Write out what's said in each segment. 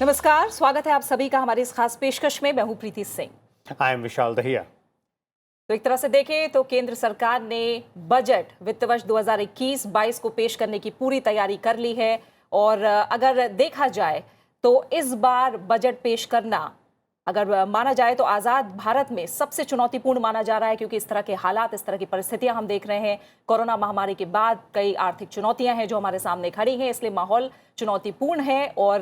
नमस्कार, स्वागत है आप सभी का हमारी इस खास पेशकश में। मैं हूं प्रीति सिंह। आई एम विशाल दहिया। तो एक तरह से देखें तो केंद्र सरकार ने बजट वित्त वर्ष 2021-22 को पेश करने की पूरी तैयारी कर ली है और अगर देखा जाए तो इस बार बजट पेश करना अगर माना जाए तो आज़ाद भारत में सबसे चुनौतीपूर्ण माना जा रहा है, क्योंकि इस तरह के हालात, इस तरह की परिस्थितियां हम देख रहे हैं। कोरोना महामारी के बाद कई आर्थिक चुनौतियां हैं जो हमारे सामने खड़ी हैं, इसलिए माहौल चुनौतीपूर्ण है और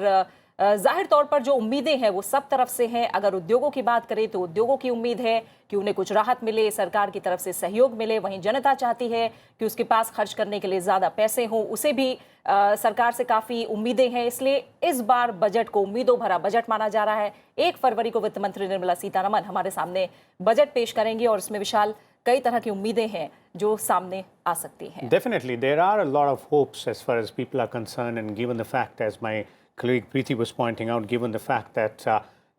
जाहिर तौर पर जो उम्मीदें हैं वो सब तरफ से हैं। अगर उद्योगों की बात करें तो उद्योगों की उम्मीद है कि उन्हें कुछ राहत मिले, सरकार की तरफ से सहयोग मिले। वहीं जनता चाहती है कि उसके पास खर्च करने के लिए ज़्यादा पैसे हों, उसे भी सरकार से काफ़ी उम्मीदें हैं। इसलिए इस बार बजट को उम्मीदों भरा बजट माना जा रहा है। 1 फरवरी को वित्त मंत्री निर्मला सीतारमण हमारे सामने बजट पेश करेंगी और इसमें विशाल कई तरह की उम्मीदें हैं जो सामने आ सकती हैं। Definitely, there are a lot of hopes as far as people are concerned, and given the fact, as my colleague Preeti was pointing out, given the fact that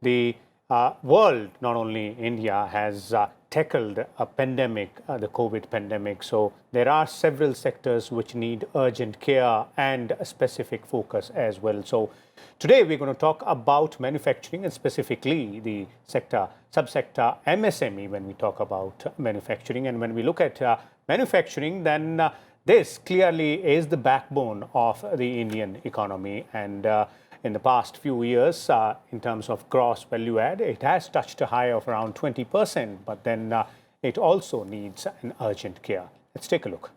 the world, not only India, has tackled a pandemic, the COVID pandemic. So there are several sectors which need urgent care and a specific focus as well. So today we're going to talk about manufacturing and specifically the sector, subsector MSME when we talk about manufacturing. And when we look at manufacturing, then this clearly is the backbone of the Indian economy, and in the past few years, in terms of gross value add, it has touched a high of around 20%, but then it also needs an urgent care. Let's take a look.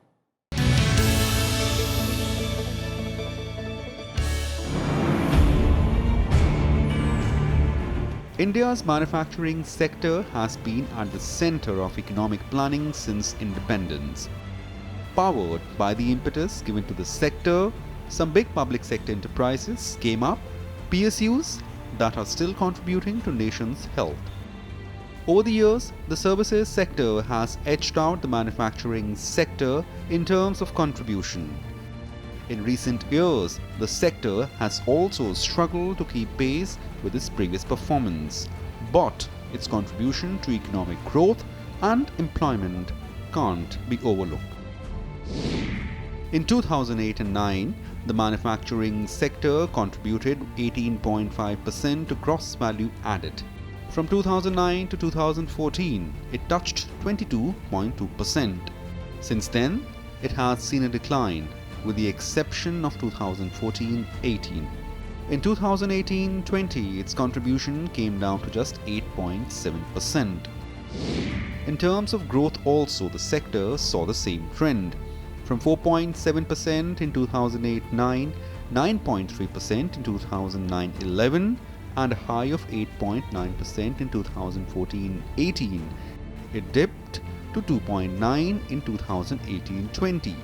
India's manufacturing sector has been at the center of economic planning since independence. Powered by the impetus given to the sector, some big public sector enterprises came up, PSUs that are still contributing to nation's health. Over the years, the services sector has edged out the manufacturing sector in terms of contribution. In recent years, the sector has also struggled to keep pace with its previous performance, but its contribution to economic growth and employment can't be overlooked. In 2008 and 9, the manufacturing sector contributed 18.5% to gross value added. From 2009 to 2014, it touched 22.2%. Since then, it has seen a decline, with the exception of 2014-18. In 2018-20, its contribution came down to just 8.7%. In terms of growth also, the sector saw the same trend. From 4.7% in 2008-9, 9.3% in 2009-11, and a high of 8.9% in 2014-18. It dipped to 2.9% in 2018-20.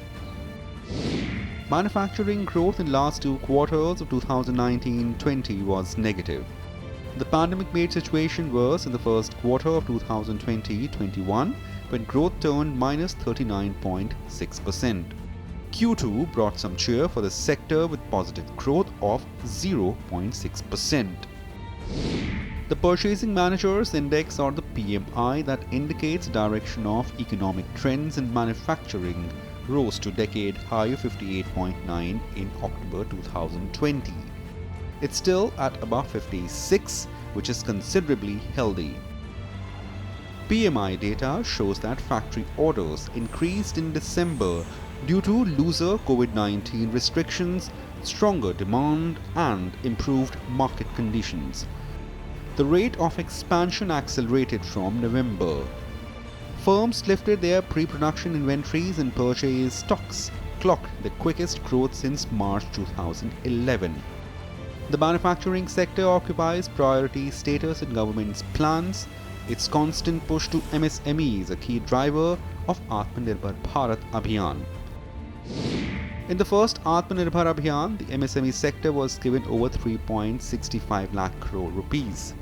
Manufacturing growth in last 2 quarters of 2019-20 was negative. The pandemic made situation worse in the first quarter of 2020-21, when growth turned minus 39.6%. Q2 brought some cheer for the sector with positive growth of 0.6%. The Purchasing Managers Index, or the PMI, that indicates direction of economic trends in manufacturing, rose to decade high of 58.9 in October 2020. It's still at above 56, which is considerably healthy. PMI data shows that factory orders increased in December due to looser COVID-19 restrictions, stronger demand, and improved market conditions. The rate of expansion accelerated from November. Firms lifted their pre-production inventories and purchase stocks, clocked the quickest growth since March 2011. The manufacturing sector occupies priority status in government's plans. Its constant push to MSME is a key driver of Atmanirbhar Bharat Abhiyan. In the first Atmanirbhar Abhiyan, the MSME sector was given over 3.65 lakh crore rupees.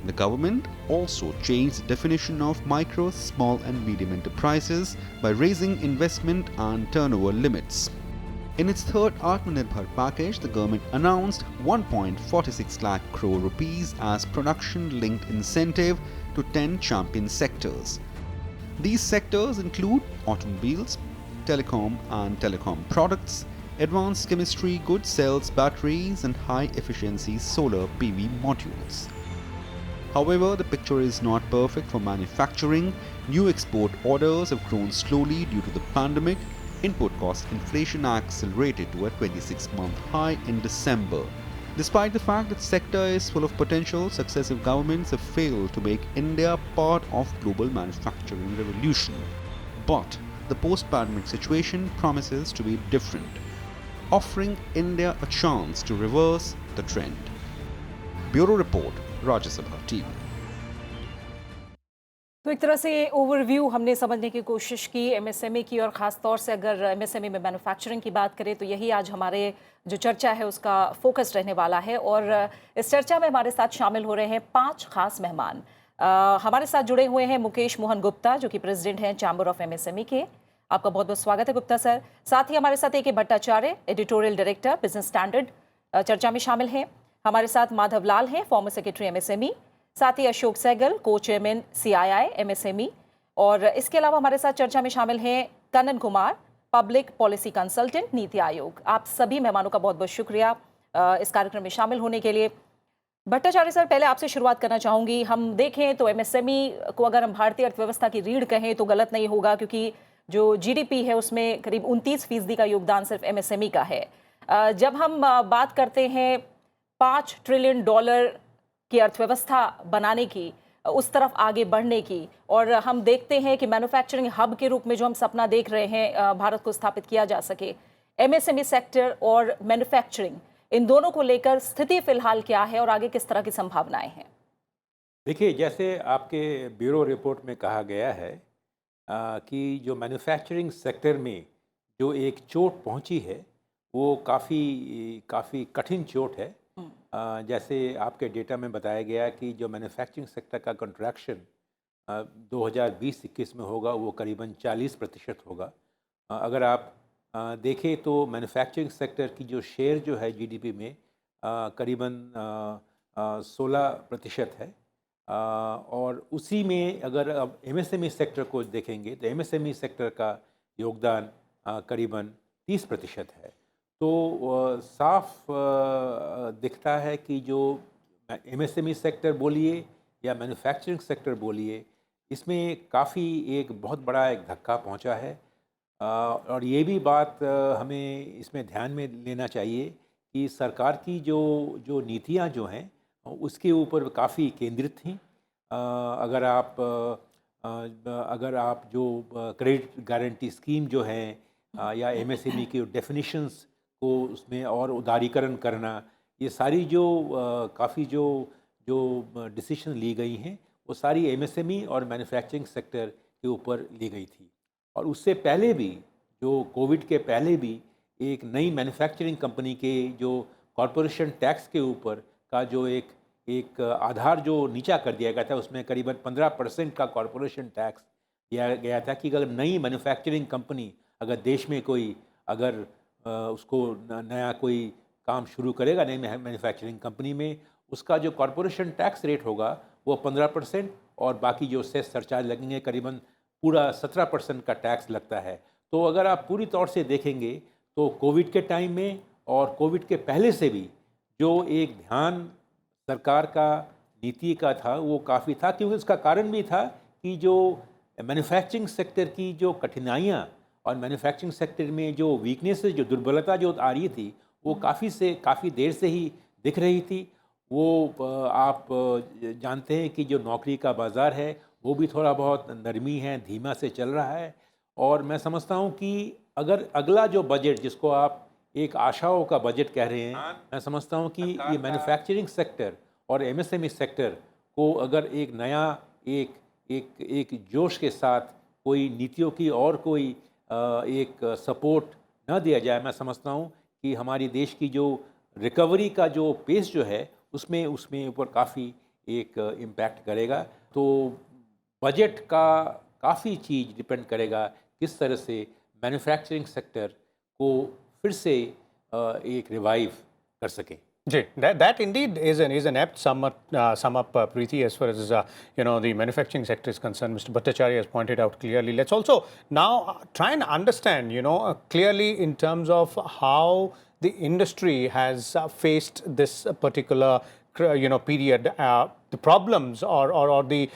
The government also changed the definition of micro, small and medium enterprises by raising investment and turnover limits. In its third Atmanirbhar package, the government announced 1.46 lakh crore rupees as production-linked incentive to 10 champion sectors. These sectors include automobiles, telecom and telecom products, Advanced Chemistry Goods sells batteries and high-efficiency solar PV modules. However, the picture is not perfect for manufacturing. New export orders have grown slowly due to the pandemic. Input cost inflation accelerated to a 26-month high in December. Despite the fact that the sector is full of potential, successive governments have failed to make India part of global manufacturing revolution. But the post-pandemic situation promises to be different, offering India a chance to reverse the trend. Bureau Report, Rajya Sabha TV. तो एक तरह से overview हमने समझने की कोशिश की MSME की, और ख़ास तौर से अगर एमएसएमई में मैन्युफैक्चरिंग की बात करें तो यही आज हमारे जो चर्चा है उसका फोकस रहने वाला है। और इस चर्चा में हमारे साथ शामिल हो रहे हैं 5 खास मेहमान। हमारे साथ जुड़े हुए हैं मुकेश मोहन गुप्ता, जो कि प्रेसिडेंट हैं चैम्बर ऑफ एमएसएमई के। आपका बहुत बहुत स्वागत है गुप्ता सर। साथ ही हमारे साथ A K. Bhattacharya, editorial director Business Standard, चर्चा में शामिल हैं। हमारे साथ माधव लाल हैं, फॉर्मर सेक्रेटरी एमएसएमई। साथ ही अशोक सहगल, को चेयरमैन सीआईआई एमएसएमई। और इसके अलावा हमारे साथ चर्चा में शामिल हैं Kannan Kumar, public policy consultant, NITI Aayog. आप सभी मेहमानों का बहुत बहुत शुक्रिया इस कार्यक्रम में शामिल होने के लिए। भट्टाचार्य सर, पहले आपसे शुरुआत करना चाहूँगी। हम देखें तो एमएसएमई को अगर हम भारतीय अर्थव्यवस्था की रीढ़ कहें तो गलत नहीं होगा, क्योंकि जो जीडीपी है उसमें करीब 29% का योगदान सिर्फ एमएसएमई का है। जब हम बात करते हैं $5 ट्रिलियन की अर्थव्यवस्था बनाने की, उस तरफ आगे बढ़ने की, और हम देखते हैं कि मैन्युफैक्चरिंग हब के रूप में जो हम सपना देख रहे हैं भारत को स्थापित किया जा सके, एमएसएमई सेक्टर और मैन्युफैक्चरिंग, इन दोनों को लेकर स्थिति फिलहाल क्या है और आगे किस तरह की संभावनाएं हैं? देखिए, जैसे आपके ब्यूरो रिपोर्ट में कहा गया है कि जो मैन्युफैक्चरिंग सेक्टर में जो एक चोट पहुंची है वो काफ़ी कठिन चोट है। जैसे आपके डेटा में बताया गया कि जो मैन्युफैक्चरिंग सेक्टर का कंट्रैक्शन 2020-21 में होगा वो करीबन 40% होगा। अगर आप देखें तो मैन्युफैक्चरिंग सेक्टर की जो शेयर जो है जीडीपी में करीबन 16% है। और उसी में अगर अब एमएसएमई सेक्टर को देखेंगे तो एमएसएमई सेक्टर का योगदान करीबन 30% है। तो साफ दिखता है कि जो एमएसएमई सेक्टर बोलिए या मैन्युफैक्चरिंग सेक्टर बोलिए, इसमें काफ़ी एक बहुत बड़ा एक धक्का पहुंचा है। और ये भी बात हमें इसमें ध्यान में लेना चाहिए कि सरकार की जो नीतियां जो हैं उसके ऊपर काफ़ी केंद्रित थी। अगर आप जो क्रेडिट गारंटी स्कीम जो हैं या एमएसएमई की डेफिनेशंस को उसमें और उदारीकरण करना, ये सारी काफ़ी जो डिसीजन ली गई हैं वो सारी एमएसएमई और मैन्युफैक्चरिंग सेक्टर के ऊपर ली गई थी। और उससे पहले भी, जो कोविड के पहले भी, एक नई मैन्युफैक्चरिंग कंपनी के जो कॉरपोरेशन टैक्स के ऊपर का जो एक आधार जो नीचा कर दिया गया था, उसमें करीबन 15% का कॉरपोरेशन टैक्स दिया गया था कि अगर नई मैन्युफैक्चरिंग कंपनी अगर देश में कोई अगर उसको नया कोई काम शुरू करेगा नई मैन्युफैक्चरिंग कंपनी में, उसका जो कॉरपोरेशन टैक्स रेट होगा वो 15% और बाकी जो सेस सरचार्ज लगेंगे करीबन पूरा 17% का टैक्स लगता है। तो अगर आप पूरी तौर से देखेंगे तो कोविड के टाइम में और कोविड के पहले से भी जो एक ध्यान सरकार का नीति का था वो काफ़ी था, क्योंकि उसका कारण भी था कि जो मैन्युफैक्चरिंग सेक्टर की जो कठिनाइयाँ और मैन्युफैक्चरिंग सेक्टर में जो वीकनेसेस, जो दुर्बलता जो आ रही थी, वो काफ़ी देर से ही दिख रही थी। वो आप जानते हैं कि जो नौकरी का बाज़ार है वो भी थोड़ा बहुत नरमी है, धीमा से चल रहा है। और मैं समझता हूँ कि अगर अगला जो बजट, जिसको आप एक आशाओं का बजट कह रहे हैं, मैं समझता हूँ कि ये मैन्युफैक्चरिंग सेक्टर और एमएसएमई सेक्टर को अगर एक नया एक जोश के साथ कोई नीतियों की और कोई एक सपोर्ट न दिया जाए, मैं समझता हूँ कि हमारी देश की जो रिकवरी का जो पेस जो है उसमें ऊपर काफ़ी एक इम्पैक्ट करेगा। तो बजट का काफ़ी चीज़ डिपेंड करेगा किस तरह से मैन्युफैक्चरिंग सेक्टर को फिर से एक रिवाइव कर सके। That indeed is an apt sum up, Preeti, as far as the manufacturing sector is concerned. Mr. Bhattacharya has pointed out clearly. Let's also now try and understand, clearly in terms of how the industry has faced this particular, period, the problems or the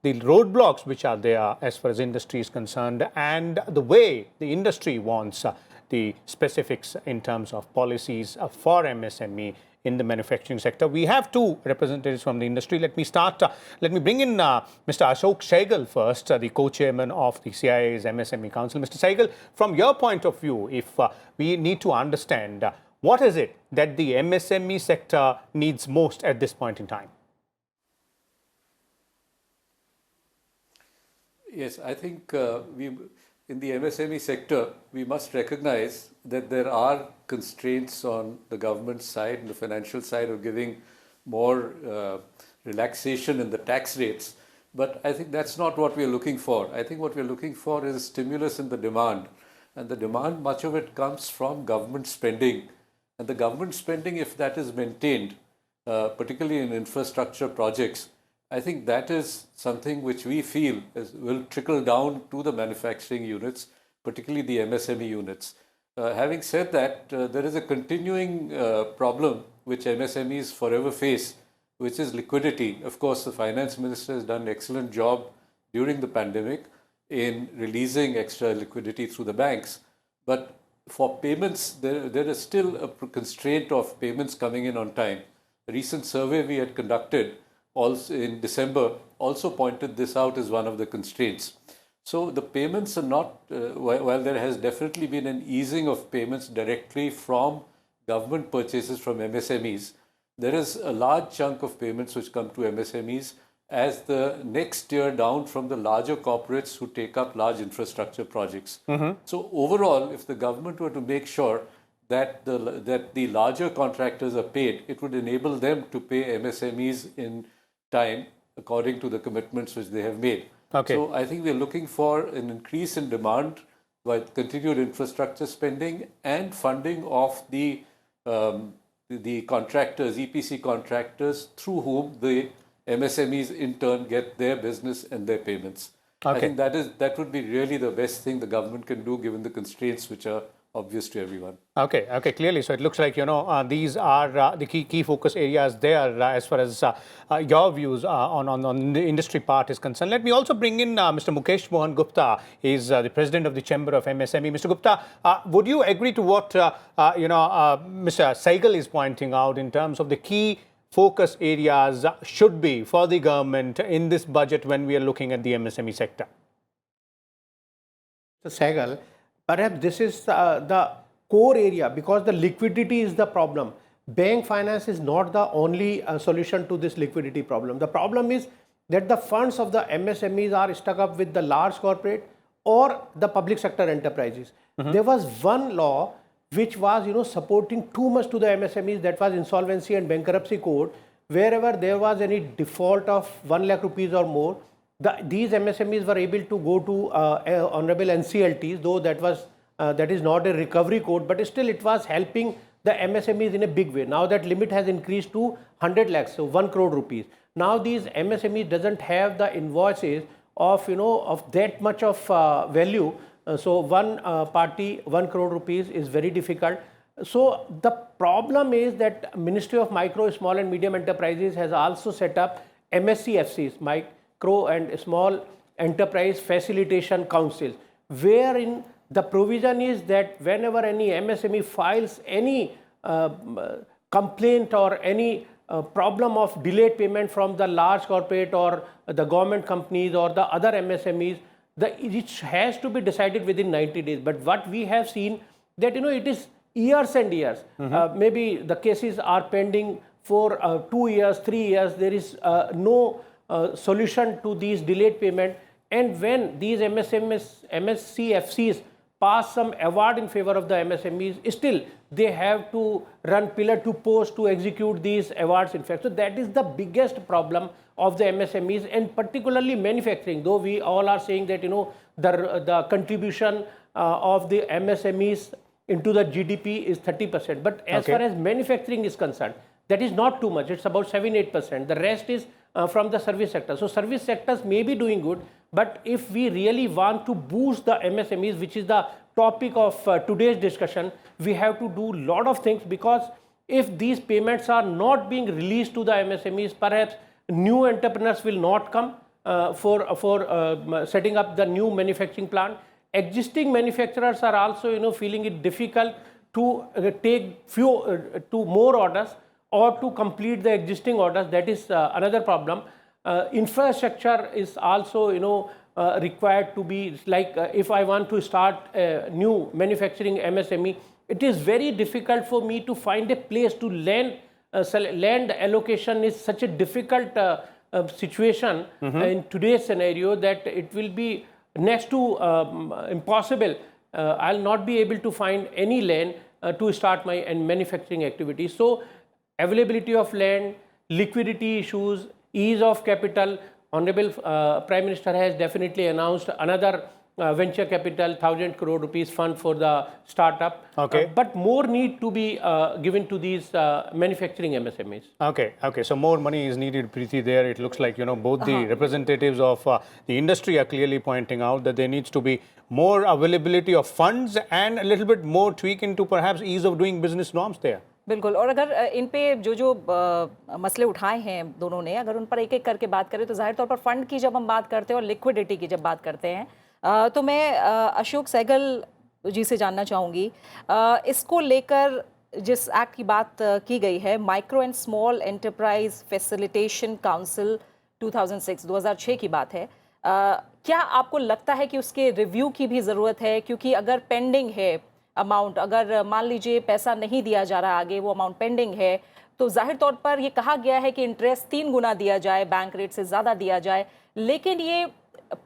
roadblocks which are there as far as industry is concerned, and the way the industry wants the specifics in terms of policies for MSME in the manufacturing sector. We have two representatives from the industry. Let me bring in Mr. Ashok Sehgal first, the co-chairman of the CII's MSME Council. Mr. Sehgal, from your point of view, if we need to understand what is it that the MSME sector needs most at this point in time? Yes, I think in the MSME sector, we must recognize that there are constraints on the government side and the financial side of giving more relaxation in the tax rates. But I think that's not what we're looking for. I think what we're looking for is a stimulus in the demand. And the demand, much of it comes from government spending. And the government spending, if that is maintained, particularly in infrastructure projects, I think that is something which we feel will trickle down to the manufacturing units, particularly the MSME units. Having said that, there is a continuing problem which MSMEs forever face, which is liquidity. Of course, the finance minister has done an excellent job during the pandemic in releasing extra liquidity through the banks. But for payments, there is still a constraint of payments coming in on time. A recent survey we had conducted also in December also pointed this out as one of the constraints. So the payments are not, while there has definitely been an easing of payments directly from government purchases from MSMEs, there is a large chunk of payments which come to MSMEs as the next tier down from the larger corporates who take up large infrastructure projects. So overall, if the government were to make sure that the larger contractors are paid, it would enable them to pay MSMEs in time according to the commitments which they have made. Okay. So I think we're looking for an increase in demand by continued infrastructure spending and funding of the contractors, EPC contractors, through whom the MSMEs in turn get their business and their payments. Okay. I think that would be really the best thing the government can do given the constraints which are obvious to everyone. Okay, clearly. So it looks like, these are the key focus areas there as far as your views on the industry part is concerned. Let me also bring in Mr. Mukesh Mohan Gupta. He's the president of the Chamber of MSME. Mr. Gupta, would you agree to what, Mr. Sehgal is pointing out in terms of the key focus areas should be for the government in this budget when we are looking at the MSME sector? So Sehgal, perhaps this is the core area because the liquidity is the problem. Bank finance is not the only solution to this liquidity problem. The problem is that the funds of the MSMEs are stuck up with the large corporate or the public sector enterprises. There was one law which was supporting too much to the MSMEs, that was Insolvency and Bankruptcy Code. Wherever there was any default of 1 lakh rupees or more, these MSMEs were able to go to honorable NCLTs, though that is not a recovery code, but still it was helping the MSMEs in a big way. Now that limit has increased to 100 lakhs, so 1 crore rupees. Now these MSMEs doesn't have the invoices of of that much of value. So one party 1 crore rupees is very difficult. So the problem is that Ministry of Micro, Small and Medium Enterprises has also set up MSCFCs, Micro and Small Enterprise Facilitation Councils, wherein the provision is that whenever any MSME files any complaint or any problem of delayed payment from the large corporate or the government companies or the other MSMEs, it has to be decided within 90 days. But what we have seen that it is years and years. Maybe the cases are pending for 2 years, 3 years. There is no solution to these delayed payment. And when these MSCFCs pass some award in favor of the MSMEs, still they have to run pillar to post to execute these awards in fact. So that is the biggest problem of the MSMEs, and particularly manufacturing, though we all are saying that the contribution of the MSMEs into the GDP is 30%. But as Okay. far as manufacturing is concerned, that is not too much. It's about 7-8%. The rest is from the service sector. So service sectors may be doing good, but if we really want to boost the MSMEs, which is the topic of today's discussion, we have to do a lot of things, because if these payments are not being released to the MSMEs, perhaps new entrepreneurs will not come for setting up the new manufacturing plant. Existing manufacturers are also feeling it difficult to take to more orders or to complete the existing orders. That is another problem. Infrastructure is also required to be like if I want to start a new manufacturing MSME, it is very difficult for me to find a place to land. Land allocation is such a difficult situation in today's scenario that it will be next to impossible. I'll not be able to find any land to start my manufacturing activity. So availability of land, liquidity issues, ease of capital. Honorable Prime Minister has definitely announced another venture capital 1,000 crore rupees fund for the startup. Okay. But more need to be given to these manufacturing MSMEs. Okay. So more money is needed, Preeti. There, it looks like both the representatives of the industry are clearly pointing out that there needs to be more availability of funds and a little bit more tweak into perhaps ease of doing business norms there. बिल्कुल। और अगर इन पे जो मसले उठाए हैं दोनों ने, अगर उन पर एक एक करके बात करें तो जाहिर तौर पर फंड की जब हम बात करते हैं और लिक्विडिटी की जब बात करते हैं तो मैं अशोक सहगल जी से जानना चाहूँगी, इसको लेकर जिस एक्ट की बात की गई है, micro and small enterprise facilitation council 2006 की बात है, क्या आपको लगता है कि उसके रिव्यू की भी ज़रूरत है? क्योंकि अगर पेंडिंग है अमाउंट, अगर मान लीजिए पैसा नहीं दिया जा रहा आगे, वो अमाउंट पेंडिंग है, तो जाहिर तौर पर ये कहा गया है कि इंटरेस्ट 3 गुना दिया जाए, बैंक रेट से ज़्यादा दिया जाए, लेकिन ये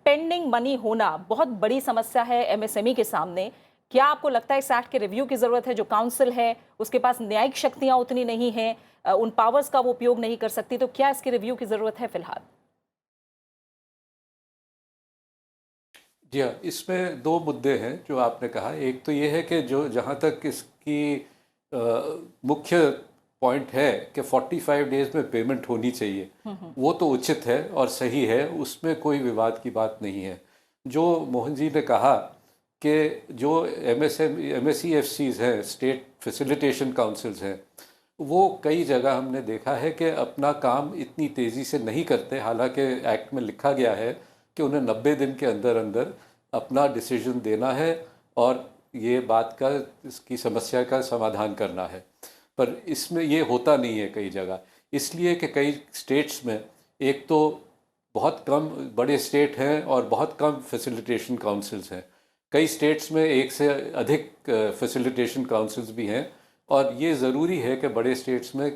पेंडिंग मनी होना बहुत बड़ी समस्या है एमएसएमई के सामने। क्या आपको लगता है इस एक्ट के रिव्यू की ज़रूरत है? जो काउंसिल है उसके पास न्यायिक शक्तियाँ उतनी नहीं हैं, उन पावर्स का वो उपयोग नहीं कर सकती, तो क्या इसके रिव्यू की ज़रूरत है फिलहाल? जी हाँ, इसमें 2 मुद्दे हैं जो आपने कहा। एक तो ये है कि जो जहाँ तक इसकी मुख्य पॉइंट है कि 45 डेज में पेमेंट होनी चाहिए, वो तो उचित है और सही है, उसमें कोई विवाद की बात नहीं है। जो मोहन जी ने कहा कि जो MSEFCs हैं, स्टेट फैसिलिटेशन काउंसिल्स हैं, वो कई जगह हमने देखा है कि अपना काम इतनी तेज़ी से नहीं करते, हालांकि एक्ट में लिखा गया है कि उन्हें 90 दिन के अंदर अंदर अपना डिसीजन देना है और ये बात का, इसकी समस्या का समाधान करना है, पर इसमें ये होता नहीं है कई जगह। इसलिए कि कई स्टेट्स में एक तो बहुत कम बड़े स्टेट हैं और बहुत कम फैसिलिटेशन काउंसिल्स हैं। कई स्टेट्स में 1 से अधिक फैसिलिटेशन काउंसिल्स भी हैं, और ये ज़रूरी है कि बड़े स्टेट्स में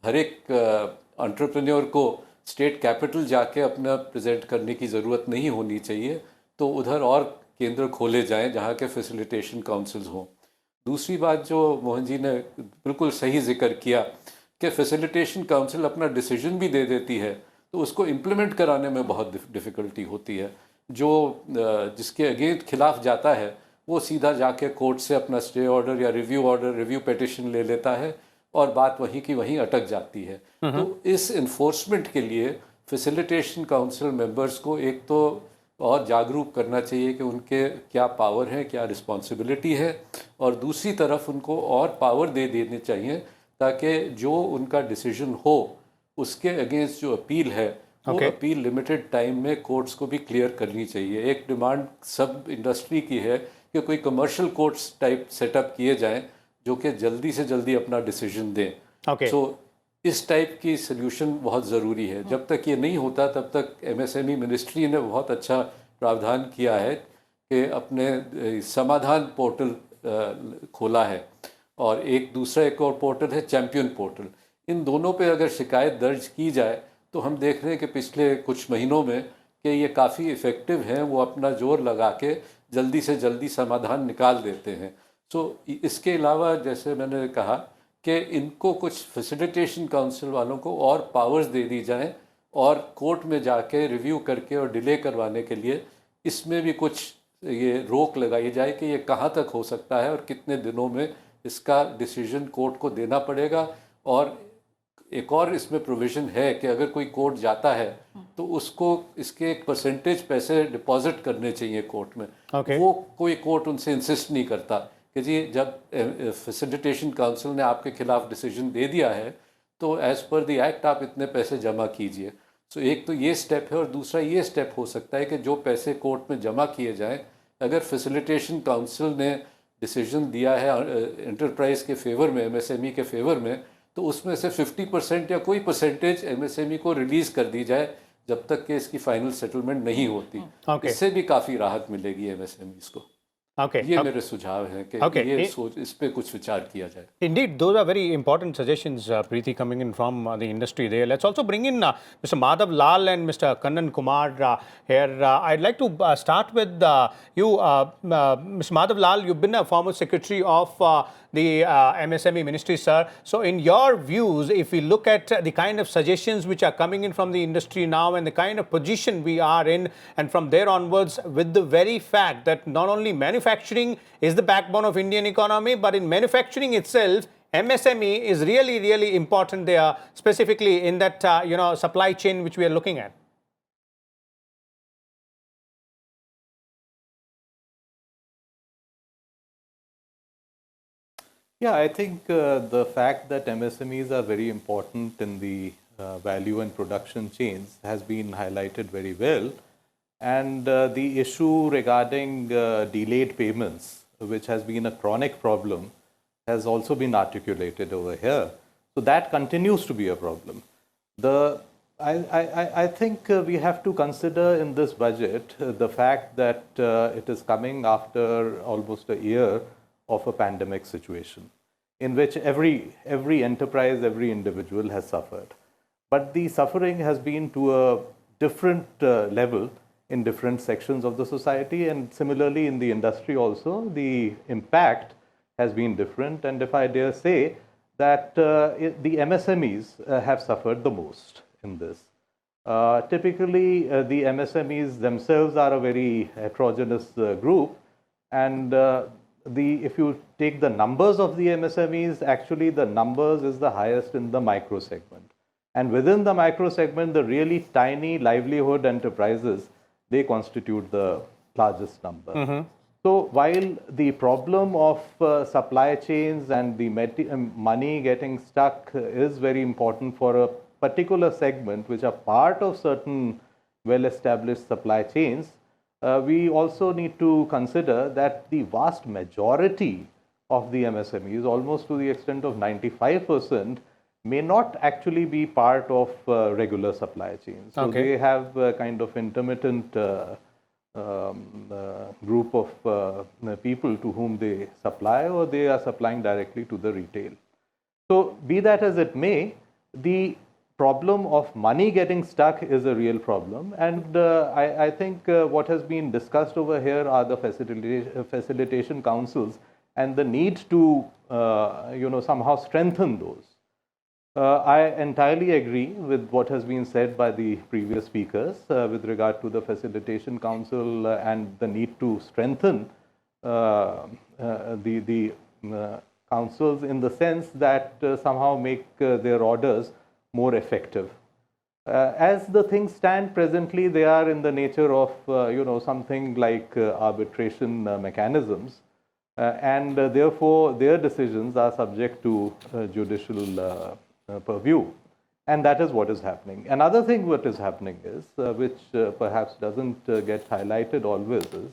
हर एक एंटरप्रेन्योर को स्टेट कैपिटल जाके अपना प्रेजेंट करने की ज़रूरत नहीं होनी चाहिए, तो उधर और केंद्र खोले जाएं जहाँ के फैसिलिटेशन काउंसिल्स हों। दूसरी बात जो मोहन जी ने बिल्कुल सही जिक्र किया कि फैसिलिटेशन काउंसिल अपना डिसीजन भी दे देती है तो उसको इम्प्लीमेंट कराने में बहुत डिफ़िकल्टी होती है। जो जिसके अगेंस्ट खिलाफ जाता है वो सीधा जाके कोर्ट से अपना स्टे ऑर्डर या रिव्यू पिटिशन ले लेता है और बात वहीं की वहीं अटक जाती है। तो इस इन्फोर्समेंट के लिए फैसिलिटेशन काउंसिल मेंबर्स को एक तो और जागरूक करना चाहिए कि उनके क्या पावर हैं, क्या रिस्पॉन्सिबिलिटी है, और दूसरी तरफ उनको और पावर दे देने चाहिए ताकि जो उनका डिसीजन हो उसके अगेंस्ट जो अपील है वो अपील लिमिटेड टाइम में कोर्ट्स को भी क्लियर करनी चाहिए। एक डिमांड सब इंडस्ट्री की है कि कोई कमर्शियल कोर्ट्स टाइप सेटअप किए जाएं जो कि जल्दी से जल्दी अपना डिसीजन दें। सो इस टाइप की सोल्यूशन बहुत ज़रूरी है। जब तक ये नहीं होता तब तक MSME मिनिस्ट्री ने बहुत अच्छा प्रावधान किया है कि अपने समाधान पोर्टल खोला है, और एक और पोर्टल है चैम्पियन पोर्टल। इन दोनों पे अगर शिकायत दर्ज की जाए तो हम देख रहे हैं कि पिछले कुछ महीनों में कि ये काफ़ी इफ़ेक्टिव हैं, वो अपना जोर लगा के जल्दी से जल्दी समाधान निकाल देते हैं। सो इसके अलावा जैसे मैंने कहा कि इनको कुछ फैसिलिटेशन काउंसिल वालों को और पावर्स दे दी जाएं और कोर्ट में जाके रिव्यू करके और डिले करवाने के लिए इसमें भी कुछ ये रोक लगाई जाए कि ये कहाँ तक हो सकता है और कितने दिनों में इसका डिसीजन कोर्ट को देना पड़ेगा। और एक और इसमें प्रोविज़न है कि अगर कोई कोर्ट जाता है तो उसको इसके एक परसेंटेज पैसे डिपॉजिट करने चाहिए कोर्ट में। Okay. वो कोई कोर्ट उनसे इंसिस्ट नहीं करता कि जी जब फैसिलिटेशन काउंसिल ने आपके खिलाफ डिसीजन दे दिया है तो एज़ पर द एक्ट आप इतने पैसे जमा कीजिए। सो एक तो ये स्टेप है और दूसरा ये स्टेप हो सकता है कि जो पैसे कोर्ट में जमा किए जाएं, अगर फैसिलिटेशन काउंसिल ने डिसीजन दिया है एंटरप्राइज के फेवर में, एमएसएमई के फेवर में, तो उसमें से 50% या कोई परसेंटेज एमएसएमई को रिलीज़ कर दी जाए जब तक कि इसकी फाइनल सेटलमेंट नहीं होती। Okay. इससे भी काफ़ी राहत मिलेगी एमएसएमईज को। Okay. ये मेरे सुझाव हैं कि Okay. ये सोच इस पे कुछ विचार किया जाए। Indeed, those are very important suggestions, Preeti, coming in from the industry there. Let's also bring in Mr. Madhav Lal and Mr. Kannan Kumar here. I'd like to start with you, Mr. Madhav Lal. You've been a former secretary of the MSME ministry, sir. So, in your views, if we look at the kind of suggestions which are coming in from the industry now and the kind of position we are in, and from there onwards, with the very fact that not only manufacturing is the backbone of Indian economy, but in manufacturing itself, MSME is really, really important there, specifically in that supply chain which we are looking at. Yeah, I think the fact that MSMEs are very important in the value and production chains has been highlighted very well. And the issue regarding delayed payments, which has been a chronic problem, has also been articulated over here. So that continues to be a problem. I think we have to consider in this budget the fact that it is coming after almost a year of a pandemic situation in which every enterprise, every individual has suffered. But the suffering has been to a different level in different sections of the society, and similarly in the industry also, the impact has been different. And if I dare say that the MSMEs have suffered the most in this. Typically, the MSMEs themselves are a very heterogeneous group, and if you take the numbers of the MSMEs, actually the numbers is the highest in the micro segment. And within the micro segment, the really tiny livelihood enterprises, they constitute the largest number. Mm-hmm. So while the problem of supply chains and the money getting stuck is very important for a particular segment, which are part of certain well-established supply chains, we also need to consider that the vast majority of the MSMEs, almost to the extent of 95%, may not actually be part of regular supply chains. So they have a kind of intermittent group of people to whom they supply, or they are supplying directly to the retail. So be that as it may, the problem of money getting stuck is a real problem, and I think what has been discussed over here are the facilitation councils and the need to somehow strengthen those. I entirely agree with what has been said by the previous speakers with regard to the facilitation council and the need to strengthen the councils in the sense that somehow make their orders more effective. As the things stand presently, they are in the nature of something like arbitration mechanisms, and therefore their decisions are subject to judicial purview, and that is what is happening. Another thing what is happening is, which perhaps doesn't get highlighted always, is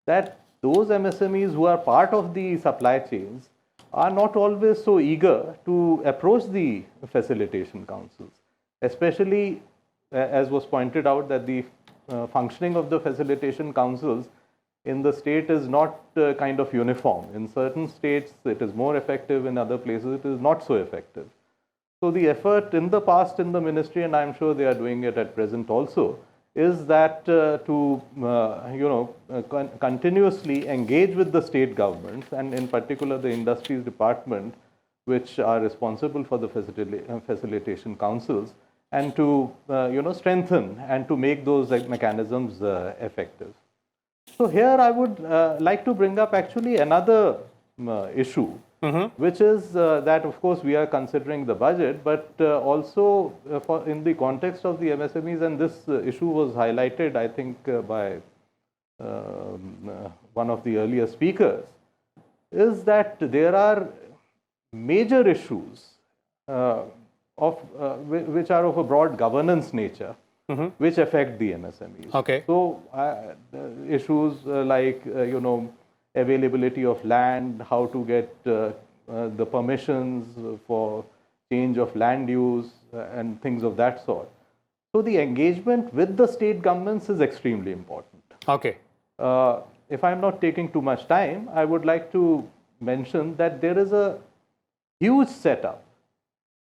that those MSMEs who are part of the supply chains are not always so eager to approach the facilitation councils, especially as was pointed out that the functioning of the facilitation councils in the state is not kind of uniform. In certain states it is more effective, in other places it is not so effective. So the effort in the past in the ministry, and I'm sure they are doing it at present also, is that to continuously engage with the state governments, and in particular the industries department, which are responsible for the facilitation councils, and to strengthen and to make those mechanisms effective. So here I would like to bring up actually another issue, which is that of course we are considering the budget, but also in the context of the MSMEs, and this issue was highlighted, I think, by one of the earlier speakers, is that there are major issues which are of a broad governance nature, which affect the MSMEs. Okay. So issues like availability of land, how to get the permissions for change of land use and things of that sort. So the engagement with the state governments is extremely important. Okay. If I'm not taking too much time, I would like to mention that there is a huge setup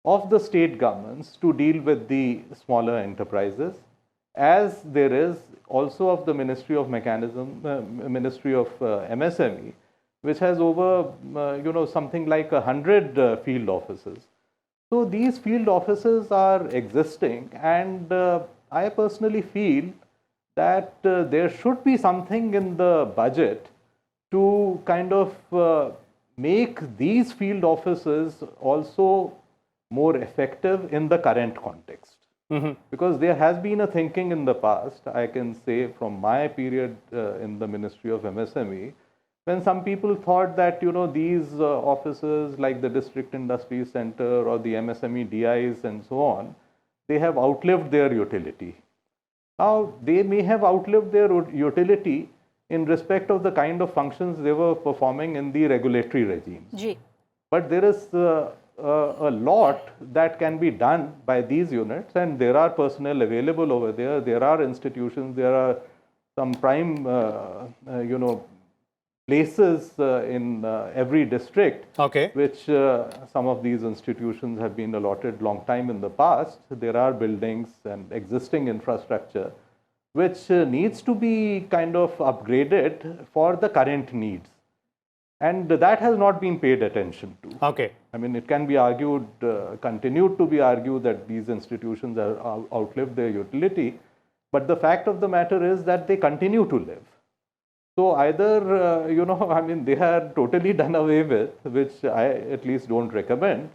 of the state governments to deal with the smaller enterprises, as there is also of the Ministry of Ministry of MSME, which has over something like 100 field offices. So these field offices are existing, and I personally feel that there should be something in the budget to kind of make these field offices also more effective in the current context. Because there has been a thinking in the past, I can say from my period in the Ministry of MSME, when some people thought that these offices like the District Industry Center or the MSME DIs and so on, they have outlived their utility. Now, they may have outlived their utility in respect of the kind of functions they were performing in the regulatory regimes. जी. But there is a lot that can be done by these units, and there are personnel available over there. There are institutions. There are some prime, places in every district, Okay. which some of these institutions have been allotted long time in the past. There are buildings and existing infrastructure which needs to be kind of upgraded for the current needs. And that has not been paid attention to. Okay. I mean, it can be argued, continued to be argued that these institutions have outlived their utility, but the fact of the matter is that they continue to live. So either, I mean, they are totally done away with, which I at least don't recommend.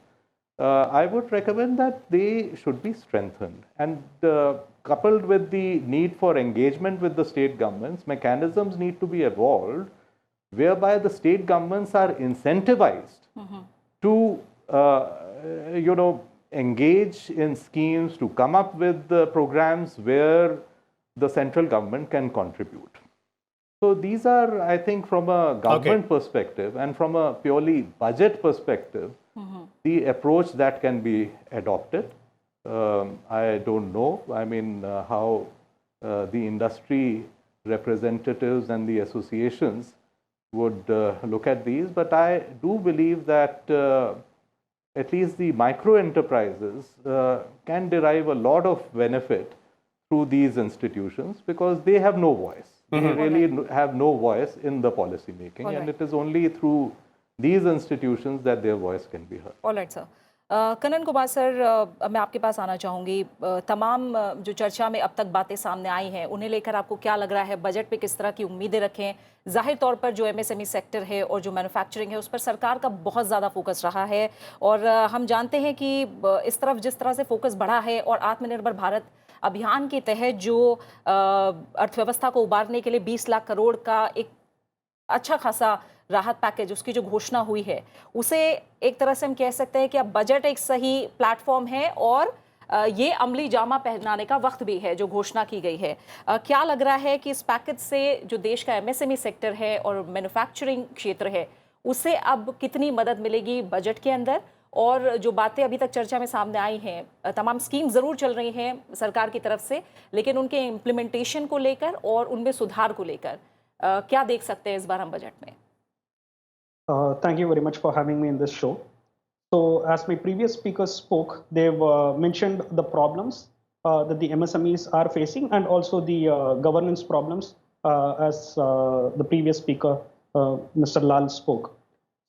I would recommend that they should be strengthened. And coupled with the need for engagement with the state governments, mechanisms need to be evolved whereby the state governments are incentivized to, engage in schemes, to come up with the programs where the central government can contribute. So these are, I think, from a government perspective and from a purely budget perspective, the approach that can be adopted. I don't know, I mean, how the industry representatives and the associations would look at these, but I do believe that at least the micro enterprises can derive a lot of benefit through these institutions because they have no voice. They really have no voice in the policy making, and it is only through these institutions that their voice can be heard. All right, sir. Kanan Kumar sir, मैं आपके पास आना चाहूँगी। तमाम जो चर्चा में अब तक बातें सामने आई हैं उन्हें लेकर आपको क्या लग रहा है, बजट पे किस तरह की उम्मीदें रखें? जाहिर तौर पर जो एमएसएमई सेक्टर है और जो मैन्युफैक्चरिंग है उस पर सरकार का बहुत ज़्यादा फोकस रहा है, और हम जानते हैं कि इस तरफ जिस तरह से फोकस बढ़ा है और आत्मनिर्भर भारत अभियान के तहत जो अर्थव्यवस्था को उबारने के लिए 20 लाख करोड़ का एक अच्छा खासा राहत पैकेज, उसकी जो घोषणा हुई है, उसे एक तरह से हम कह सकते हैं कि अब बजट एक सही प्लेटफॉर्म है और ये अमली जामा पहनाने का वक्त भी है जो घोषणा की गई है। क्या लग रहा है कि इस पैकेज से जो देश का एमएसएमई सेक्टर है और मैन्युफैक्चरिंग क्षेत्र है उसे अब कितनी मदद मिलेगी बजट के अंदर? और जो बातें अभी तक चर्चा में सामने आई हैं, तमाम स्कीम ज़रूर चल रही हैं सरकार की तरफ से, लेकिन उनके इम्प्लीमेंटेशन को लेकर और उनमें सुधार को लेकर क्या देख सकते हैं इस बार हम बजट में? Thank you very much for having me in this show. So, as my previous speakers spoke, they've mentioned the problems that the MSMEs are facing and also the governance problems as the previous speaker, Mr. Lal, spoke.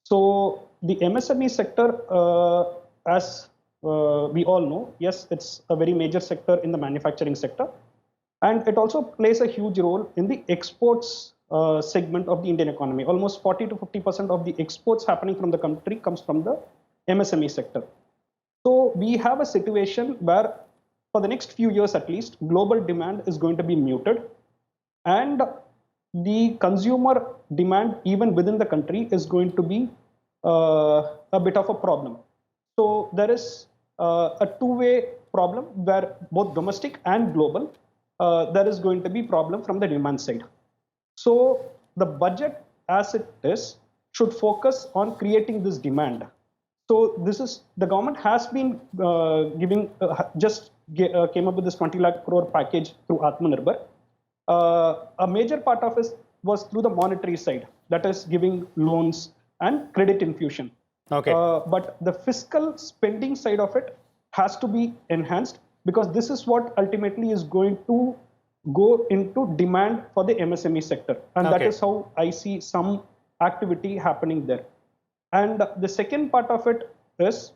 So, the MSME sector, as we all know, yes, it's a very major sector in the manufacturing sector, and it also plays a huge role in the exports segment of the Indian economy. Almost 40 to 50% of the exports happening from the country comes from the MSME sector. So we have a situation where for the next few years at least, global demand is going to be muted, and the consumer demand even within the country is going to be a bit of a problem. So there is a two-way problem where both domestic and global, there is going to be problem from the demand side. So the budget as it is should focus on creating this demand. So this is, the government has been came up with this 20 lakh crore package through Atmanirbhar. A major part of it was through the monetary side, that is giving loans and credit infusion. Okay. But the fiscal spending side of it has to be enhanced, because this is what ultimately is going to go into demand for the MSME sector. And that Okay. is how I see some activity happening there. And the second part of it is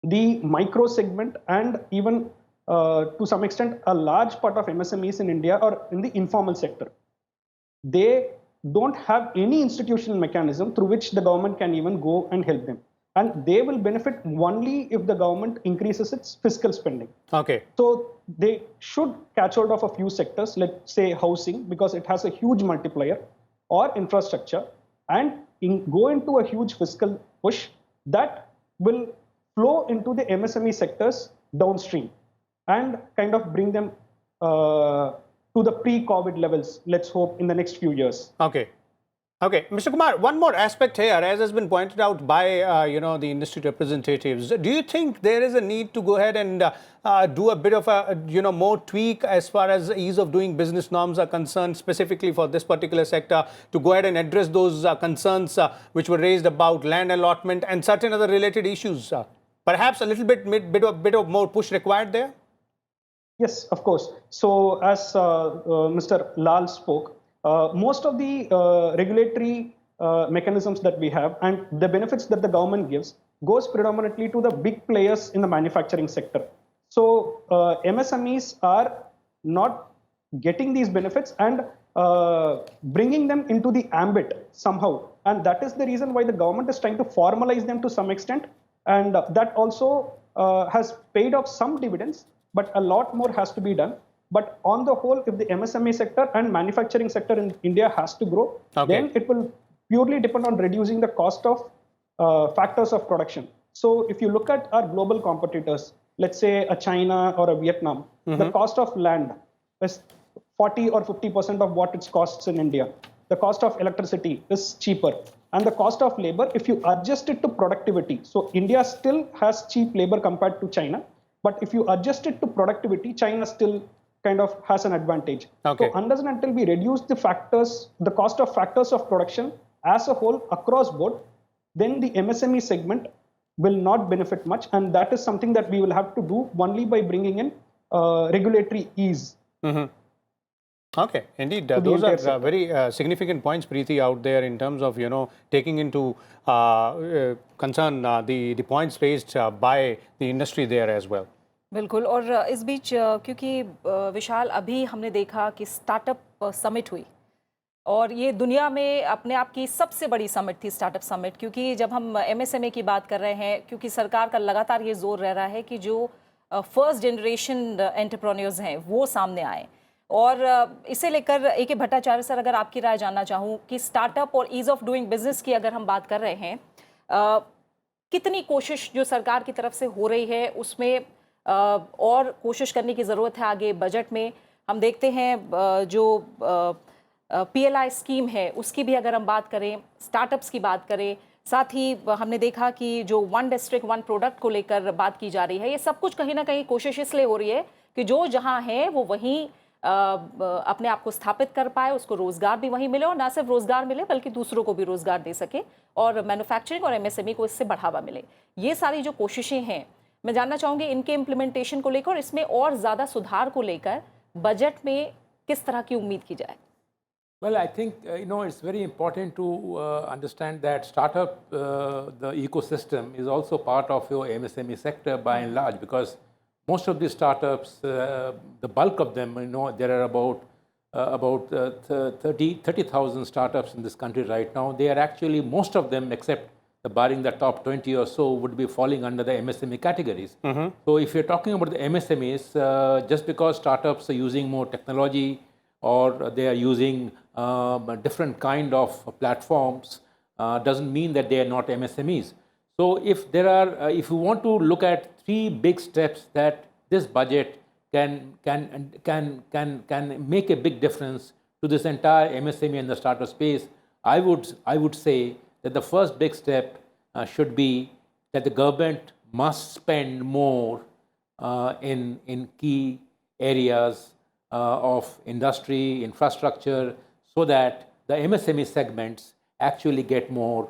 the micro segment, and even to some extent a large part of MSMEs in India are in the informal sector. They don't have any institutional mechanism through which the government can even go and help them. And they will benefit only if the government increases its fiscal spending. Okay. So they should catch hold of a few sectors, let's say housing, because it has a huge multiplier, or infrastructure, and go into a huge fiscal push that will flow into the MSME sectors downstream and kind of bring them to the pre-COVID levels, let's hope, in the next few years. Okay. Okay, Mr. Kumar, one more aspect here, as has been pointed out by the industry representatives. Do you think there is a need to go ahead and do a bit of a more tweak as far as ease of doing business norms are concerned, specifically for this particular sector, to go ahead and address those concerns which were raised about land allotment and certain other related issues? Perhaps a little bit of more push required there? Yes, of course. So as Mr. Lal spoke, most of the regulatory mechanisms that we have and the benefits that the government gives goes predominantly to the big players in the manufacturing sector. So MSMEs are not getting these benefits and bringing them into the ambit somehow. And that is the reason why the government is trying to formalize them to some extent. And that also has paid off some dividends, but a lot more has to be done. But on the whole, if the MSME sector and manufacturing sector in India has to grow, then it will purely depend on reducing the cost of factors of production. So if you look at our global competitors, let's say a China or a Vietnam, the cost of land is 40 or 50% of what it costs in India. The cost of electricity is cheaper. And the cost of labor, if you adjust it to productivity, so India still has cheap labor compared to China. But if you adjust it to productivity, China still kind of has an advantage. Okay. So unless and until we reduce the factors, the cost of factors of production as a whole across board, then the MSME segment will not benefit much. And that is something that we will have to do only by bringing in regulatory ease. Mm-hmm. Okay, indeed, the those entire are sector. very significant points, Preeti, out there in terms of taking into concern the points raised by the industry there as well. बिल्कुल। और इस बीच क्योंकि विशाल, अभी हमने देखा कि startup summit हुई और ये दुनिया में अपने आप की सबसे बड़ी समिट थी, स्टार्टअप समिट, क्योंकि जब हम एमएसएमई की बात कर रहे हैं, क्योंकि सरकार का लगातार ये जोर रह रहा है कि जो फर्स्ट जनरेशन एंटरप्रेन्योर्स हैं वो सामने आए। और इसे लेकर ए.के. भट्टाचार्य सर, अगर आपकी राय जानना चाहूँ कि स्टार्टअप और ईज़ ऑफ डूइंग बिजनेस की अगर हम बात कर रहे हैं, कितनी कोशिश जो सरकार की तरफ से हो रही है उसमें और कोशिश करने की ज़रूरत है आगे बजट में। हम देखते हैं जो PLI स्कीम है उसकी भी अगर हम बात करें, स्टार्टअप्स की बात करें, साथ ही हमने देखा कि जो वन डिस्ट्रिक्ट वन प्रोडक्ट को लेकर बात की जा रही है, ये सब कुछ कहीं ना कहीं कोशिश इसलिए हो रही है कि जो जहां है वो वहीं अपने आप को स्थापित कर पाए, उसको रोज़गार भी वहीं मिले, और ना सिर्फ रोज़गार मिले बल्कि दूसरों को भी रोज़गार दे सके, और मैन्युफैक्चरिंग और MSME को इससे बढ़ावा मिले। ये सारी जो कोशिशें हैं, मैं जानना चाहूँगी इनके इम्प्लीमेंटेशन को लेकर और इसमें और ज़्यादा सुधार को लेकर बजट में किस तरह की उम्मीद की जाए? Well, I think it's very important to understand that startup, the ecosystem is also part of your MSME sector by and large, because most of these startups, the bulk of them, there are about about 30,000 startups in this country right now. They are actually, most of them, except barring the top 20 or so, would be falling under the MSME categories. So if you're talking about the MSMEs, just because startups are using more technology or they are using a different kind of platforms, doesn't mean that they are not MSMEs. So if there are, if you want to look at 3 big steps that this budget can make a big difference to this entire MSME and the startup space, I would say that the first big step should be that the government must spend more in key areas of industry, infrastructure, so that the MSME segments actually get more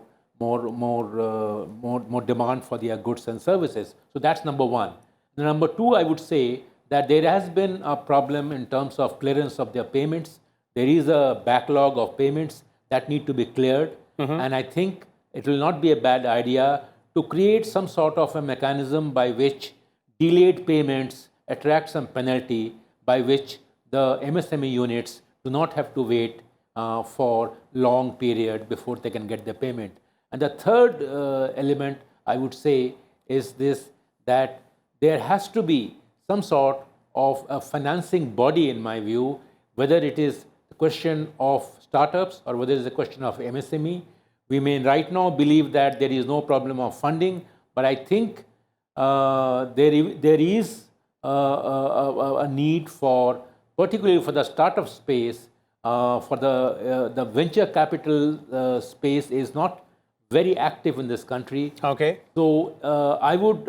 demand for their goods and services. So that's number one. Number two, I would say that there has been a problem in terms of clearance of their payments. There is a backlog of payments that need to be cleared. And I think it will not be a bad idea to create some sort of a mechanism by which delayed payments attract some penalty, by which the MSME units do not have to wait for long period before they can get their payment. And the third element I would say is this, that there has to be some sort of a financing body, in my view, whether it is a question of startups or whether it is a question of MSME. We may right now believe that there is no problem of funding, but I think there is a need for, particularly for the startup space, for the venture capital space is not very active in this country. Okay. So I would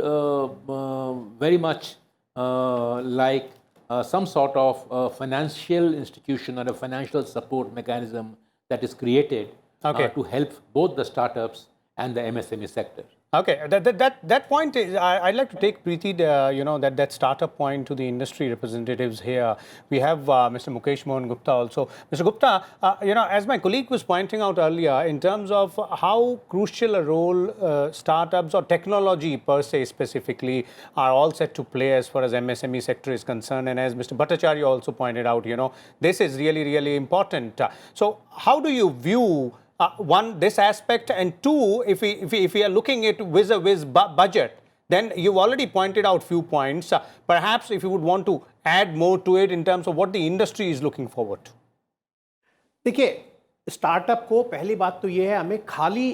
very much like some sort of financial institution or a financial support mechanism that is created to help both the startups and the MSME sector. Okay, that point is, I'd like to take Preeti, that startup point to the industry representatives here. We have Mr. Mukesh Mohan Gupta also. Mr. Gupta, as my colleague was pointing out earlier, in terms of how crucial a role startups or technology per se specifically are all set to play as far as MSME sector is concerned, and as Mr. Bhattacharya also pointed out, this is really, really important. So how do you view one, this aspect, and two, if we are looking at vis-a-vis budget, then you've already pointed out few points. Perhaps if you would want to add more to it in terms of what the industry is looking forward to. देखिए, startup को पहली बात तो ये है, हमें खाली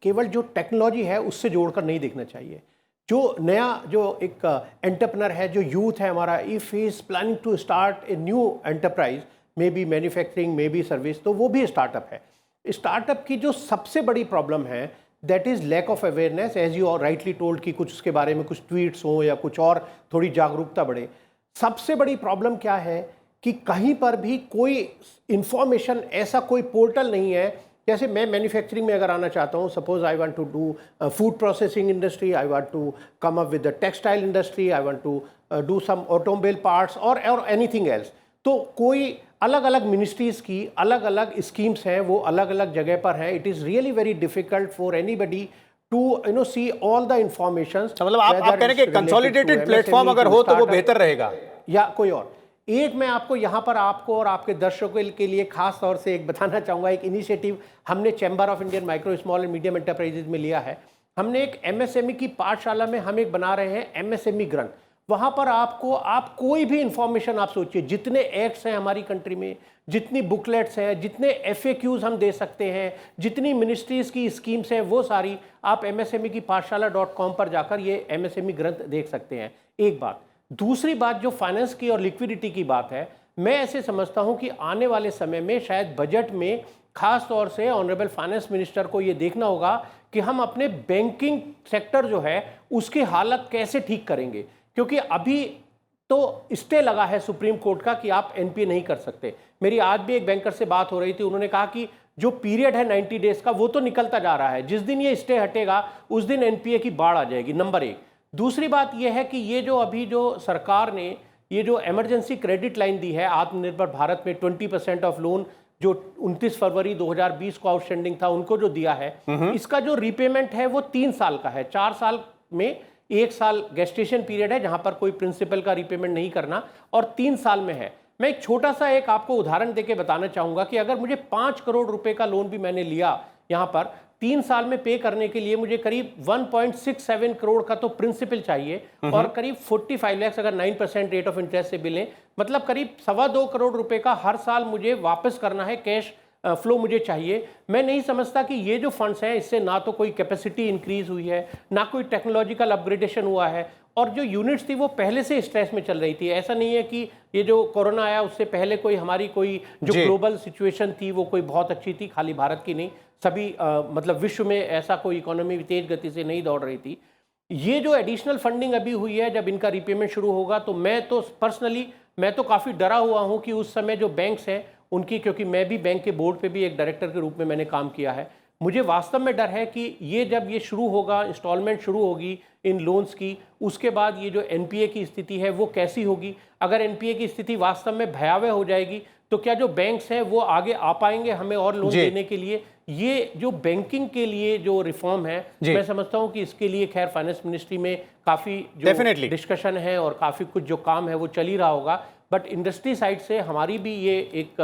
केवल जो टेक्नोलॉजी है उससे जोड़कर नहीं देखना चाहिए. जो नया जो एक एंटरप्रेन्योर है, जो यूथ है हमारा, if he is planning to start a new enterprise, maybe manufacturing, maybe service, तो वो भी स्टार्टअप है. स्टार्टअप की जो सबसे बड़ी प्रॉब्लम है, that is lack of awareness, as you rightly told कि कुछ उसके बारे में कुछ ट्वीट्स हों या कुछ और थोड़ी जागरूकता बढ़े. सबसे बड़ी प्रॉब्लम क्या है कि कहीं पर भी कोई इंफॉर्मेशन, ऐसा कोई पोर्टल नहीं है. जैसे मैं मैन्युफैक्चरिंग में अगर आना चाहता हूँ, suppose I want to do food processing industry, I want to come up with the textile industry, I want to do some automobile parts और एनीथिंग एल्स, तो कोई अलग अलग मिनिस्ट्रीज़ की अलग अलग स्कीम्स हैं, वो अलग अलग जगह पर हैं. It is really very difficult for anybody to see all the information. मतलब आप कह रहे हैं कि कंसोलिडेटेड प्लेटफॉर्म अगर हो तो वो बेहतर रहेगा, या कोई और. एक मैं आपको यहाँ पर आपको और आपके दर्शकों के लिए खास तौर से एक बताना चाहूँगा. एक इनिशिएटिव हमने chamber of Indian micro small and medium enterprises में लिया है. हमने एक MSME की पाठशाला में हम एक बना रहे हैं MSME ग्रंथ. वहाँ पर आपको, आप कोई भी इंफॉर्मेशन आप सोचिए, जितने एक्ट्स हैं हमारी कंट्री में, जितनी बुकलेट्स हैं, जितने FAQs हम दे सकते हैं, जितनी मिनिस्ट्रीज़ की स्कीम्स हैं, वो सारी आप MSME की पाठशाला.com पर जाकर ये MSME ग्रंथ देख सकते हैं. एक बात. दूसरी बात, जो फाइनेंस की और लिक्विडिटी की बात है, मैं ऐसे समझता हूँ कि आने वाले समय में शायद बजट में खास तौर से ऑनरेबल फाइनेंस मिनिस्टर को ये देखना होगा कि हम अपने बैंकिंग सेक्टर जो है उसकी हालत कैसे ठीक करेंगे. क्योंकि अभी तो स्टे लगा है सुप्रीम कोर्ट का कि आप NPA नहीं कर सकते. मेरी आज भी एक बैंकर से बात हो रही थी, उन्होंने कहा कि जो पीरियड है 90 डेज का वो तो निकलता जा रहा है, जिस दिन ये स्टे हटेगा उस दिन NPA की बाढ़ आ जाएगी. नंबर एक. दूसरी बात ये है कि ये जो अभी जो सरकार ने ये जो इमरजेंसी क्रेडिट लाइन दी है आत्मनिर्भर भारत में, 20% ऑफ लोन जो 29 फरवरी 2020 को आउटस्टैंडिंग था उनको जो दिया है, इसका जो रीपेमेंट है वो 3 साल का है. 4 साल में 1 साल गेस्टेशन पीरियड है जहां पर कोई प्रिंसिपल का रीपेमेंट नहीं करना, और 3 साल में है. मैं एक छोटा सा एक आपको उदाहरण देके बताना चाहूँगा कि अगर मुझे 5 करोड़ रुपए का लोन भी मैंने लिया यहाँ पर 3 साल में पे करने के लिए मुझे करीब 1.67 करोड़ का तो प्रिंसिपल चाहिए और करीब 45 लाख अगर 9% रेट ऑफ इंटरेस्ट से बिलें, मतलब करीब 2.25 करोड़ रुपए का हर साल मुझे वापस करना है, कैश फ्लो मुझे चाहिए। मैं नहीं समझता कि ये जो फंड्स हैं इससे ना तो कोई कैपेसिटी इंक्रीज हुई है, ना कोई टेक्नोलॉजिकल अपग्रेडेशन हुआ है, और जो यूनिट्स थी वो पहले से स्ट्रेस में चल रही थी। ऐसा नहीं है कि ये जो कोरोना आया उससे पहले कोई हमारी कोई जो ग्लोबल सिचुएशन थी वो कोई बहुत अच्छी थी, खाली भारत की नहीं, सभी मतलब विश्व में ऐसा कोई इकोनॉमी तेज गति से नहीं दौड़ रही थी। ये जो एडिशनल फंडिंग अभी हुई है, जब इनका रिपेमेंट शुरू होगा तो मैं तो पर्सनली मैं तो काफ़ी डरा हुआ हूँ कि उस समय जो बैंक्स हैं उनकी, क्योंकि मैं भी बैंक के बोर्ड पे भी एक डायरेक्टर के रूप में मैंने काम किया है, मुझे वास्तव में डर है कि ये जब ये शुरू होगा, इंस्टॉलमेंट शुरू होगी इन लोन्स की, उसके बाद ये जो एनपीए की स्थिति है वो कैसी होगी। अगर एनपीए की स्थिति वास्तव में भयावह हो जाएगी तो क्या जो बैंक्स हैं वो आगे आ पाएंगे हमें और लोन देने के लिए। ये जो बैंकिंग के लिए जो रिफॉर्म है, मैं समझता हूं कि इसके लिए खैर फाइनेंस मिनिस्ट्री में काफ़ी जो डिस्कशन है और काफ़ी कुछ जो काम है वो चल ही रहा होगा, बट इंडस्ट्री साइड से हमारी भी ये एक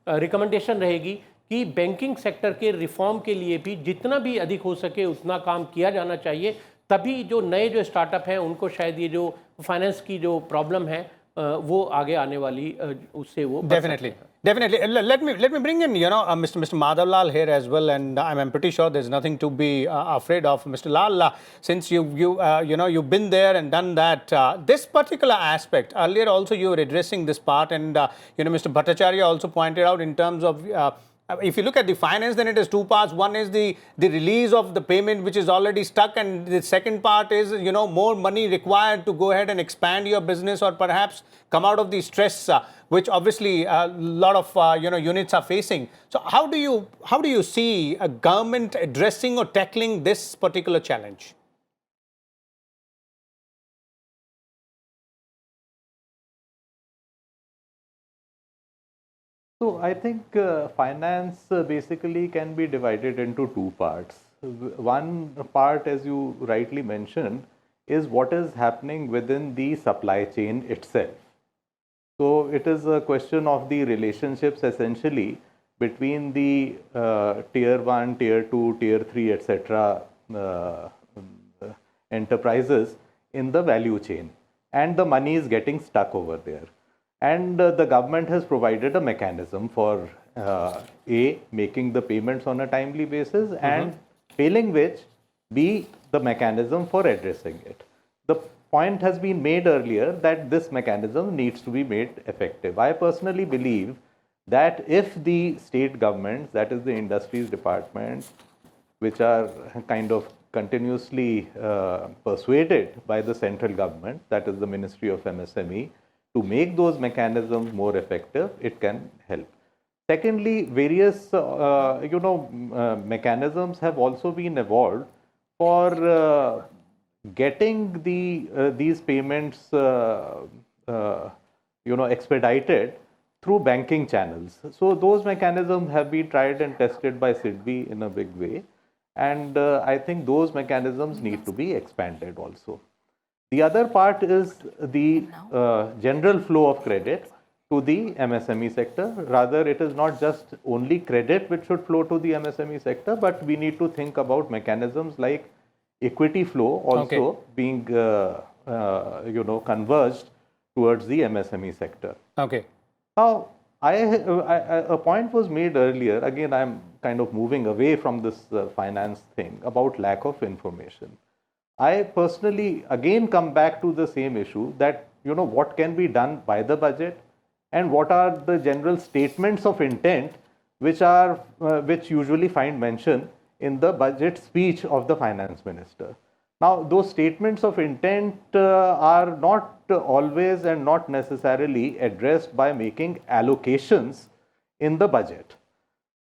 रिकमेंडेशन रहेगी कि बैंकिंग सेक्टर के रिफॉर्म के लिए भी जितना भी अधिक हो सके उतना काम किया जाना चाहिए, तभी जो नए जो स्टार्टअप हैं उनको शायद ये जो फाइनेंस की जो प्रॉब्लम है वो आगे आने वाली उससे वो Definitely. Definitely. Let me bring in, Mr. Madhav Lal here as well, and I'm pretty sure there's nothing to be afraid of. Mr. Lal, since you've been there and done that, this particular aspect, earlier also you were addressing this part, and Mr. Bhattacharya also pointed out in terms of if you look at the finance, then it is two parts. One is the release of the payment which is already stuck, and the second part is more money required to go ahead and expand your business or perhaps come out of the stress which obviously a lot of units are facing. So how do you see a government addressing or tackling this particular challenge? So I think finance basically can be divided into two parts. One part, as you rightly mentioned, is what is happening within the supply chain itself. So it is a question of the relationships essentially between the tier 1, tier 2, tier 3, etc. Enterprises in the value chain, and the money is getting stuck over there. And the government has provided a mechanism for making the payments on a timely basis, and failing which, B, the mechanism for addressing it. The point has been made earlier that this mechanism needs to be made effective. I personally believe that if the state governments, that is the industries department, which are kind of continuously persuaded by the central government, that is the Ministry of MSME, to make those mechanisms more effective, it can help. Secondly, various mechanisms have also been evolved for getting these payments expedited through banking channels. So those mechanisms have been tried and tested by SIDBI in a big way, and I think those mechanisms need to be expanded also. The other part is the general flow of credit to the MSME sector. Rather, it is not just only credit which should flow to the MSME sector, but we need to think about mechanisms like equity flow also being converged towards the MSME sector. Okay. Now, a point was made earlier. Again, I'm kind of moving away from this finance thing about lack of information. I personally again come back to the same issue that what can be done by the budget and what are the general statements of intent which usually find mention in the budget speech of the finance minister. Now, those statements of intent are not always and not necessarily addressed by making allocations in the budget.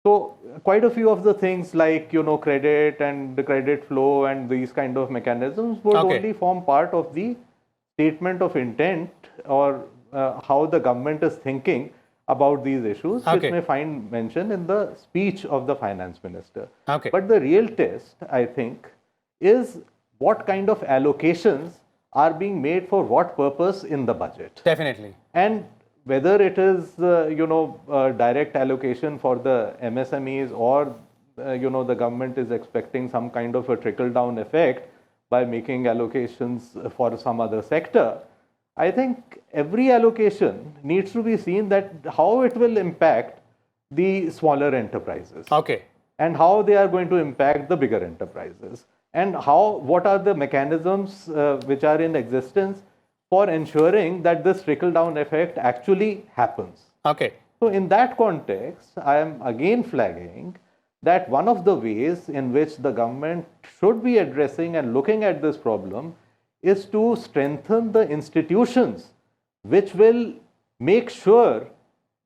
So quite a few of the things like credit and the credit flow and these kind of mechanisms would only form part of the statement of intent or how the government is thinking about these issues, which may find mention in the speech of the finance minister. But the real test, I think, is what kind of allocations are being made for what purpose in the budget. Definitely. And whether it is direct allocation for the MSMEs, or the government is expecting some kind of a trickle down effect by making allocations for some other sector, I think every allocation needs to be seen that how it will impact the smaller enterprises. Okay. And how they are going to impact the bigger enterprises, and what are the mechanisms which are in existence for ensuring that this trickle down effect actually happens. Okay. So in that context, I am again flagging that one of the ways in which the government should be addressing and looking at this problem is to strengthen the institutions which will make sure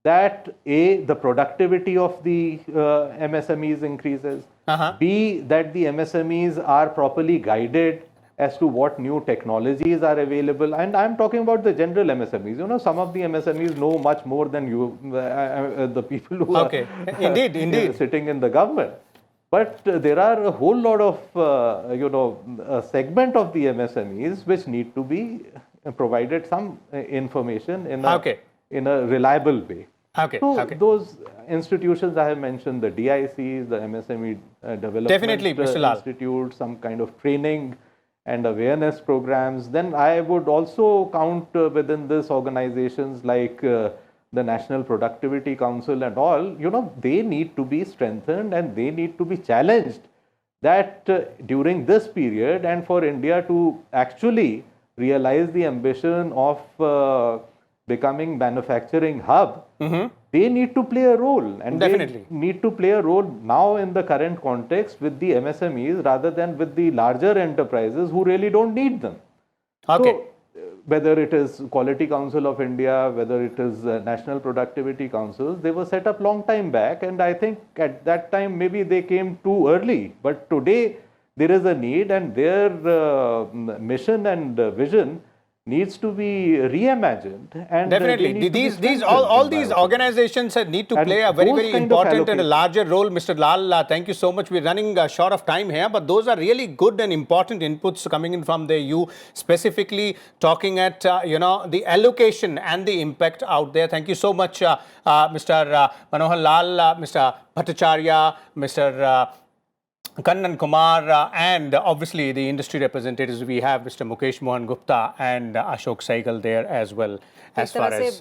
that the productivity of the MSMEs increases, B, that the MSMEs are properly guided as to what new technologies are available. And I'm talking about the general MSMEs. Some of the MSMEs know much more than you, the people who are Indeed. sitting in the government. But there are a whole lot of, a segment of the MSMEs which need to be provided some information in a reliable way. So those institutions I have mentioned, the DICs, the MSME Development Institute, some kind of training and awareness programs. Then I would also count within this organizations like the National Productivity Council and all, they need to be strengthened and they need to be challenged that during this period, and for India to actually realize the ambition of becoming manufacturing hub, they need to play a role, and they need to play a role now in the current context with the MSMEs rather than with the larger enterprises who really don't need them. So, whether it is Quality Council of India, whether it is National Productivity Councils, they were set up long time back, and I think at that time maybe they came too early. But today there is a need, and their mission and vision needs to be reimagined. And these all these organizations need to play a very important and a larger role. Mr. Lal, thank you so much. We're running short of time here, but those are really good and important inputs coming in from you specifically talking at the allocation and the impact out there. Thank you so much, Mr. Manohar Lal, Mr. Bhattacharya, Mr. Kannan Kumar, and obviously the industry representatives. We have Mr. Mukesh Mohan Gupta and Ashok Saigal there as well. As far as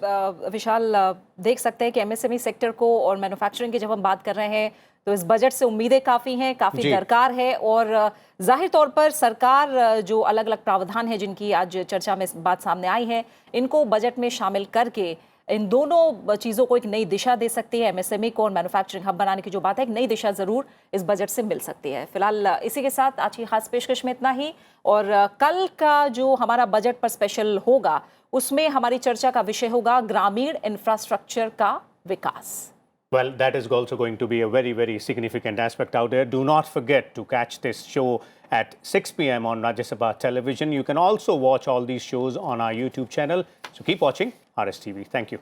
विशाल देख सकते हैं कि MSME sector को और manufacturing की जब हम बात कर रहे हैं तो इस बजट से उम्मीदें काफ़ी हैं, काफ़ी दरकार है, और जाहिर तौर पर सरकार जो अलग अलग प्रावधान है जिनकी आज चर्चा में बात सामने आई है, इनको बजट में शामिल करके इन दोनों चीज़ों को एक नई दिशा दे सकती है। एमएसएमई को और मैन्युफैक्चरिंग हब बनाने की जो बात है, एक नई दिशा ज़रूर इस बजट से मिल सकती है। फिलहाल इसी के साथ आज की खास पेशकश में इतना ही, और कल का जो हमारा बजट पर स्पेशल होगा उसमें हमारी चर्चा का विषय होगा ग्रामीण इंफ्रास्ट्रक्चर का विकास। Well, that is also going to be a very, very significant aspect out there. Do not forget to catch this show at 6 p.m. on Rajya Sabha television. You can also watch all these shows on our YouTube channel. So keep watching RSTV. Thank you.